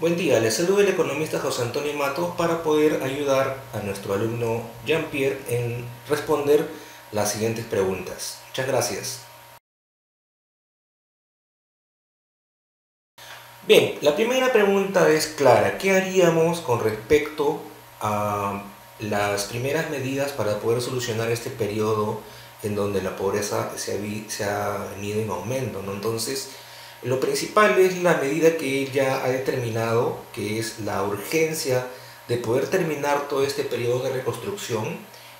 Buen día, les saluda el economista José Antonio Matos para poder ayudar a nuestro alumno Jean-Pierre en responder las siguientes preguntas. Muchas gracias. Bien, la primera pregunta es clara. ¿Qué haríamos con respecto a las primeras medidas para poder solucionar este periodo en donde la pobreza se ha venido en aumento, ¿no? Entonces, lo principal es la medida que él ya ha determinado, que es la urgencia de poder terminar todo este periodo de reconstrucción,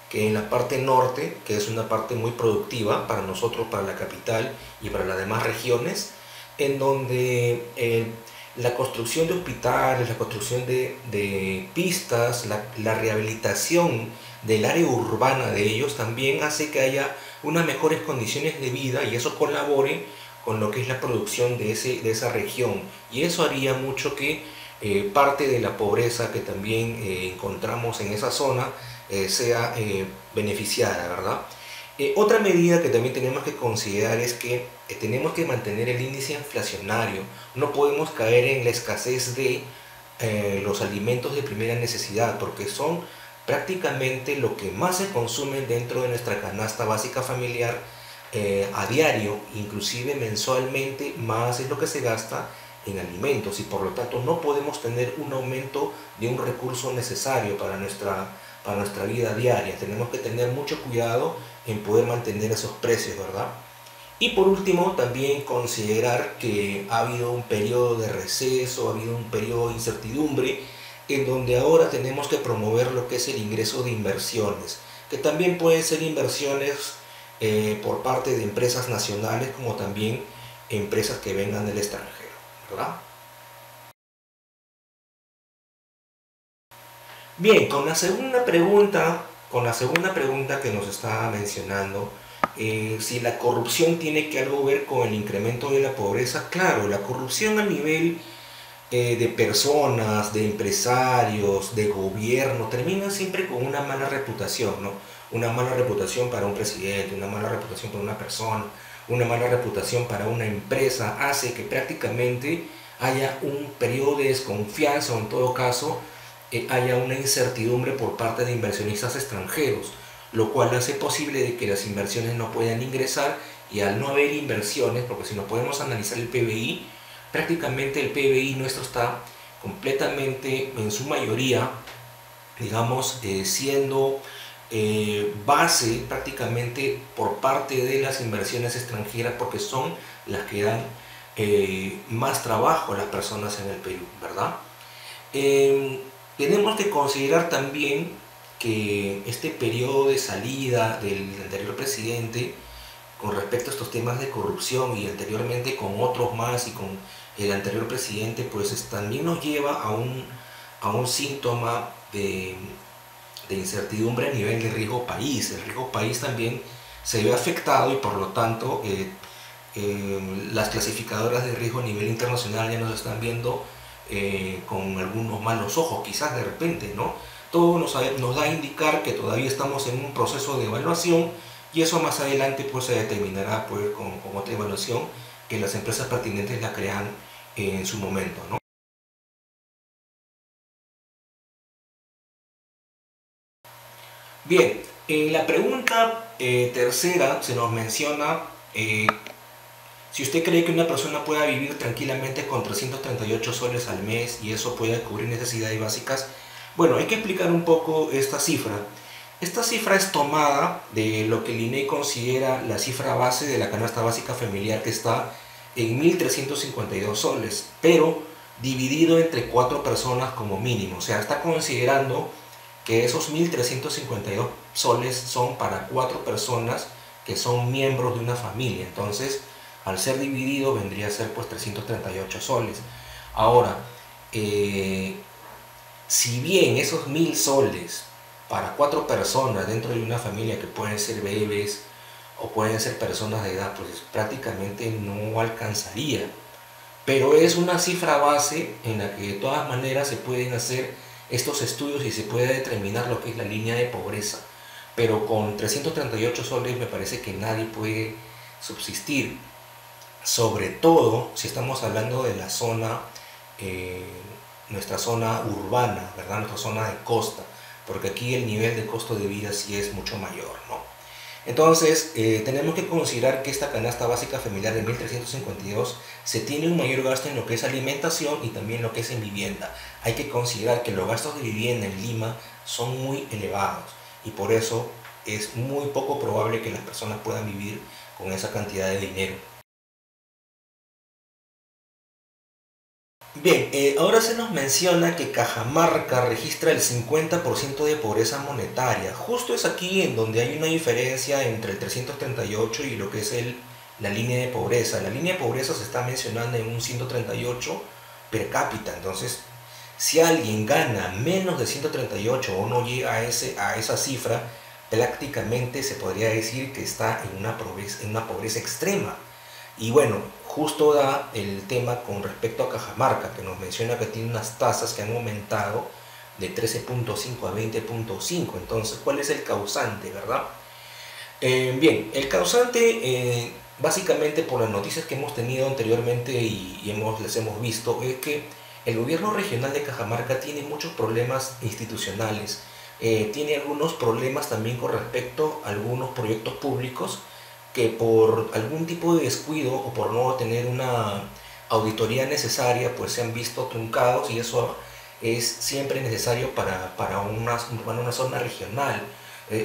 que en la parte norte, que es una parte muy productiva para nosotros, para la capital y para las demás regiones, en donde la construcción de hospitales, la construcción de pistas, la rehabilitación del área urbana de ellos también hace que haya unas mejores condiciones de vida y eso colabore con lo que es la producción de esa región. Y eso haría mucho que parte de la pobreza que también encontramos en esa zona sea beneficiada, ¿verdad? Otra medida que también tenemos que considerar es que tenemos que mantener el índice inflacionario. No podemos caer en la escasez de los alimentos de primera necesidad, porque son prácticamente lo que más se consume dentro de nuestra canasta básica familiar a diario, inclusive mensualmente, más es lo que se gasta en alimentos y por lo tanto no podemos tener un aumento de un recurso necesario para nuestra vida diaria. Tenemos que tener mucho cuidado en poder mantener esos precios, ¿verdad? Y por último, también considerar que ha habido un periodo de receso, ha habido un periodo de incertidumbre, en donde ahora tenemos que promover lo que es el ingreso de inversiones, que también pueden ser inversiones por parte de empresas nacionales como también empresas que vengan del extranjero, ¿verdad? Bien, con la segunda pregunta que nos está mencionando, si la corrupción tiene que algo ver con el incremento de la pobreza, claro, la corrupción a nivel de personas, de empresarios, de gobierno, termina siempre con una mala reputación, ¿no? Una mala reputación para un presidente, una mala reputación para una persona, una mala reputación para una empresa, hace que prácticamente haya un periodo de desconfianza o en todo caso haya una incertidumbre por parte de inversionistas extranjeros, lo cual hace posible de que las inversiones no puedan ingresar y al no haber inversiones, porque si no podemos analizar el PBI, prácticamente el PBI nuestro está completamente, en su mayoría, digamos, siendo base prácticamente por parte de las inversiones extranjeras porque son las que dan más trabajo a las personas en el Perú, ¿verdad? Tenemos que considerar también que este periodo de salida del anterior presidente con respecto a estos temas de corrupción y anteriormente con otros más y con el anterior presidente, pues también nos lleva a un síntoma de incertidumbre a nivel de riesgo país. El riesgo país también se ve afectado y por lo tanto las clasificadoras de riesgo a nivel internacional ya nos están viendo con algunos malos ojos, quizás de repente, ¿no? Todo nos da a indicar que todavía estamos en un proceso de evaluación y eso más adelante pues se determinará pues, con otra evaluación que las empresas pertinentes la crean en su momento, ¿no? Bien, en la pregunta tercera se nos menciona si usted cree que una persona pueda vivir tranquilamente con 338 soles al mes y eso puede cubrir necesidades básicas. Bueno, hay que explicar un poco esta cifra. Esta cifra es tomada de lo que el INEI considera la cifra base de la canasta básica familiar que está en 1.352 soles, pero dividido entre 4 personas como mínimo. O sea, está considerando que esos 1.352 soles son para 4 personas que son miembros de una familia. Entonces, al ser dividido vendría a ser pues 338 soles. Ahora, si bien esos 1.000 soles para 4 personas dentro de una familia que pueden ser bebés o pueden ser personas de edad, pues prácticamente no alcanzaría. Pero es una cifra base en la que de todas maneras se pueden hacer estos estudios y se puede determinar lo que es la línea de pobreza. Pero con 338 soles me parece que nadie puede subsistir, sobre todo si estamos hablando de la zona nuestra zona urbana, ¿verdad? Nuestra zona de costa, porque aquí el nivel de costo de vida sí es mucho mayor, ¿no? Entonces, tenemos que considerar que esta canasta básica familiar de 1.352 se tiene un mayor gasto en lo que es alimentación y también lo que es en vivienda. Hay que considerar que los gastos de vivienda en Lima son muy elevados y por eso es muy poco probable que las personas puedan vivir con esa cantidad de dinero. Bien, ahora se nos menciona que Cajamarca registra el 50% de pobreza monetaria. Justo es aquí en donde hay una diferencia entre el 338 y lo que es la línea de pobreza. La línea de pobreza se está mencionando en un 138 per cápita. Entonces, si alguien gana menos de 138 o no llega a esa cifra, prácticamente se podría decir que está en una pobreza extrema. Y bueno, justo da el tema con respecto a Cajamarca, que nos menciona que tiene unas tasas que han aumentado de 13.5 a 20.5. Entonces, ¿cuál es el causante, verdad? Bien, el causante, básicamente por las noticias que hemos tenido anteriormente les hemos visto, es que el gobierno regional de Cajamarca tiene muchos problemas institucionales, tiene algunos problemas también con respecto a algunos proyectos públicos que por algún tipo de descuido o por no tener una auditoría necesaria, pues se han visto truncados y eso es siempre necesario para una zona regional.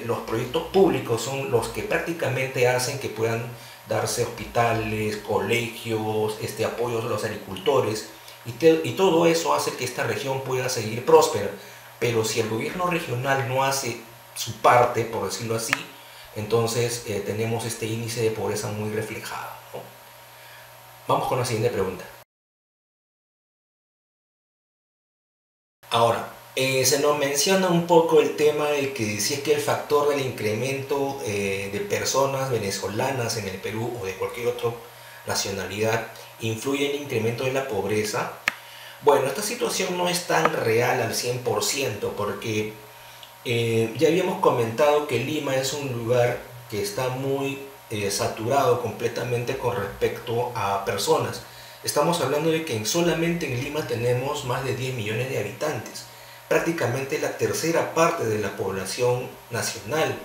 Los proyectos públicos son los que prácticamente hacen que puedan darse hospitales, colegios, apoyos a los agricultores y todo eso hace que esta región pueda seguir próspera. Pero si el gobierno regional no hace su parte, por decirlo así, entonces tenemos este índice de pobreza muy reflejado, ¿no? Vamos con la siguiente pregunta. Ahora, se nos menciona un poco el tema de que si es que el factor del incremento de personas venezolanas en el Perú o de cualquier otra nacionalidad influye en el incremento de la pobreza. Bueno, esta situación no es tan real al 100% porque ya habíamos comentado que Lima es un lugar que está muy saturado completamente con respecto a personas. Estamos hablando de que solamente en Lima tenemos más de 10 millones de habitantes, prácticamente la tercera parte de la población nacional,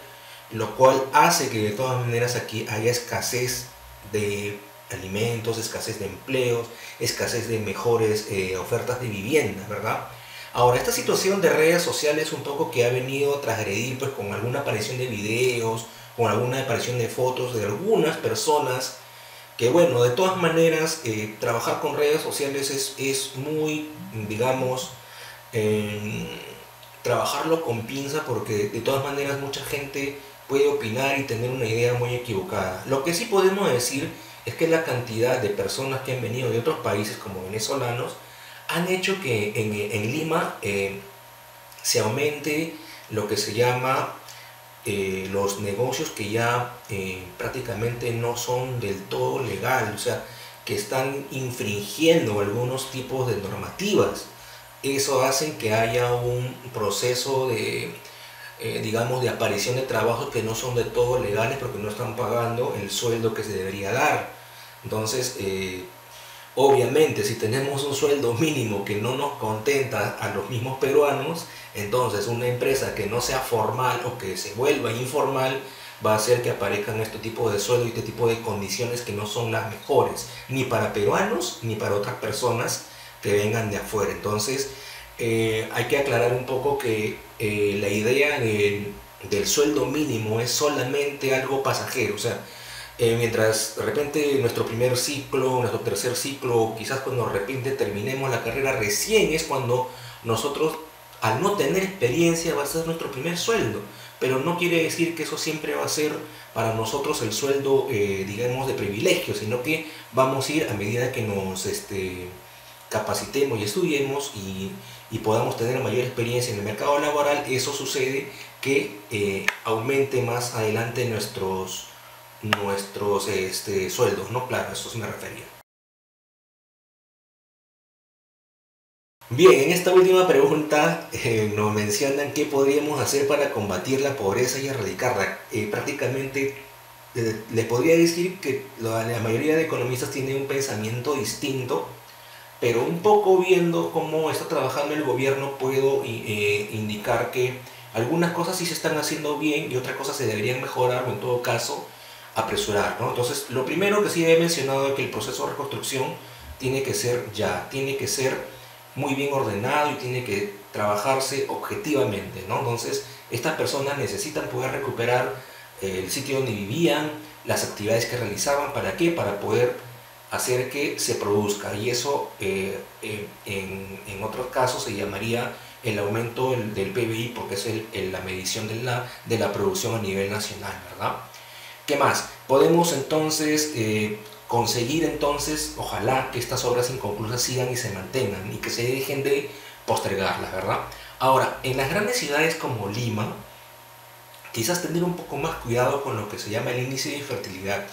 lo cual hace que de todas maneras aquí haya escasez de alimentos, escasez de empleos, escasez de mejores ofertas de vivienda, ¿verdad? Ahora, esta situación de redes sociales un poco que ha venido a transgredir pues con alguna aparición de videos, con alguna aparición de fotos de algunas personas que bueno, de todas maneras trabajar con redes sociales es muy, digamos, eh, trabajarlo con pinza porque de todas maneras mucha gente puede opinar y tener una idea muy equivocada. Lo que sí podemos decir es que la cantidad de personas que han venido de otros países como venezolanos han hecho que en Lima se aumente lo que se llama los negocios que ya prácticamente no son del todo legal, o sea, que están infringiendo algunos tipos de normativas. Eso hace que haya un proceso de, digamos, de aparición de trabajos que no son de todo legales porque no están pagando el sueldo que se debería dar. Entonces, obviamente, si tenemos un sueldo mínimo que no nos contenta a los mismos peruanos, entonces una empresa que no sea formal o que se vuelva informal va a hacer que aparezcan este tipo de sueldo y este tipo de condiciones que no son las mejores, ni para peruanos ni para otras personas que vengan de afuera. Entonces, hay que aclarar un poco que la idea del sueldo mínimo es solamente algo pasajero, o sea, mientras de repente nuestro primer ciclo, nuestro tercer ciclo, quizás cuando de repente terminemos la carrera, recién es cuando nosotros, al no tener experiencia, va a ser nuestro primer sueldo. Pero no quiere decir que eso siempre va a ser para nosotros el sueldo, digamos, de privilegio, sino que vamos a ir a medida que nos capacitemos y estudiemos y podamos tener mayor experiencia en el mercado laboral. Eso sucede que aumente más adelante nuestros sueldos, ¿no? Claro, a eso se me refería. Bien, en esta última pregunta nos mencionan qué podríamos hacer para combatir la pobreza y erradicarla. Prácticamente les podría decir que la mayoría de economistas tienen un pensamiento distinto pero un poco viendo cómo está trabajando el gobierno puedo indicar que algunas cosas sí se están haciendo bien y otras cosas se deberían mejorar o en todo caso apresurar, ¿no? Entonces, lo primero que sí he mencionado es que el proceso de reconstrucción tiene que ser ya, tiene que ser muy bien ordenado y tiene que trabajarse objetivamente, ¿no? Entonces, estas personas necesitan poder recuperar el sitio donde vivían, las actividades que realizaban, ¿para qué? Para poder hacer que se produzca y eso en otros casos se llamaría el aumento del PBI porque es la medición de la producción a nivel nacional, ¿verdad? ¿Qué más? Podemos entonces conseguir entonces, ojalá que estas obras inconclusas sigan y se mantengan y que se dejen de postergarlas, ¿verdad? Ahora, en las grandes ciudades como Lima, quizás tener un poco más cuidado con lo que se llama el índice de fertilidad.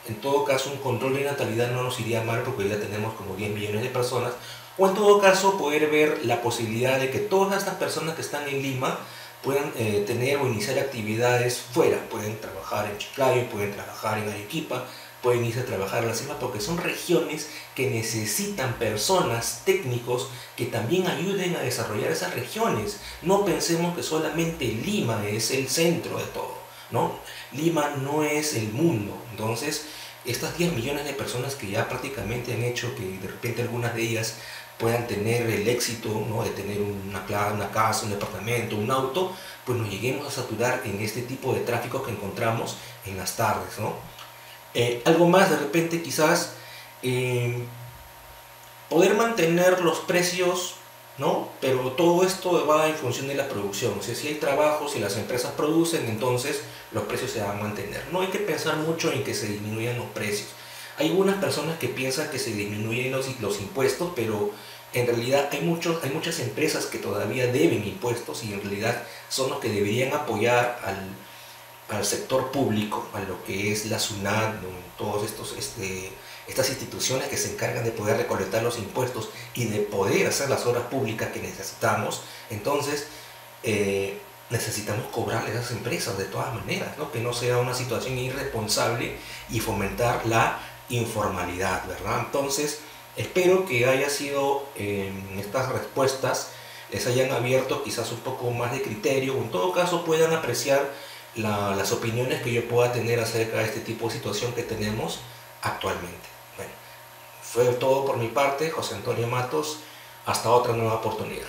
En todo caso, un control de natalidad no nos iría mal porque ya tenemos como 10 millones de personas. O en todo caso, poder ver la posibilidad de que todas estas personas que están en Lima puedan tener o iniciar actividades fuera. Pueden trabajar en Chiclayo, pueden trabajar en Arequipa, pueden irse a trabajar a la selva porque son regiones que necesitan personas, técnicos, que también ayuden a desarrollar esas regiones. No pensemos que solamente Lima es el centro de todo, ¿no? Lima no es el mundo. Entonces, estas 10 millones de personas que ya prácticamente han hecho que de repente algunas de ellas puedan tener el éxito, ¿no? De tener una casa, un departamento, un auto, pues nos lleguemos a saturar en este tipo de tráfico que encontramos en las tardes, ¿no? Algo más de repente quizás poder mantener los precios, ¿no? Pero todo esto va en función de la producción. O sea, si hay trabajo, si las empresas producen, entonces los precios se van a mantener. No hay que pensar mucho en que se disminuyan los precios. Hay algunas personas que piensan que se disminuyen los impuestos, pero en realidad hay muchas empresas que todavía deben impuestos y en realidad son los que deberían apoyar al sector público, a lo que es la SUNAT, ¿no? Todos estas instituciones que se encargan de poder recolectar los impuestos y de poder hacer las obras públicas que necesitamos. Entonces, necesitamos cobrarle a esas empresas de todas maneras, ¿no? Que no sea una situación irresponsable y fomentar la informalidad, ¿verdad? Entonces, espero que haya sido estas respuestas les hayan abierto quizás un poco más de criterio o en todo caso puedan apreciar las opiniones que yo pueda tener acerca de este tipo de situación que tenemos actualmente. Bueno, fue todo por mi parte, José Antonio Matos. Hasta otra nueva oportunidad.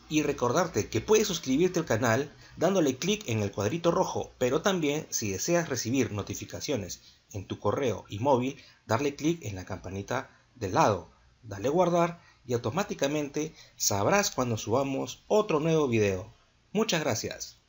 Y recordarte que puedes suscribirte al canal dándole clic en el cuadrito rojo, pero también si deseas recibir notificaciones en tu correo y móvil, darle clic en la campanita del lado, dale guardar y automáticamente sabrás cuando subamos otro nuevo video. Muchas gracias.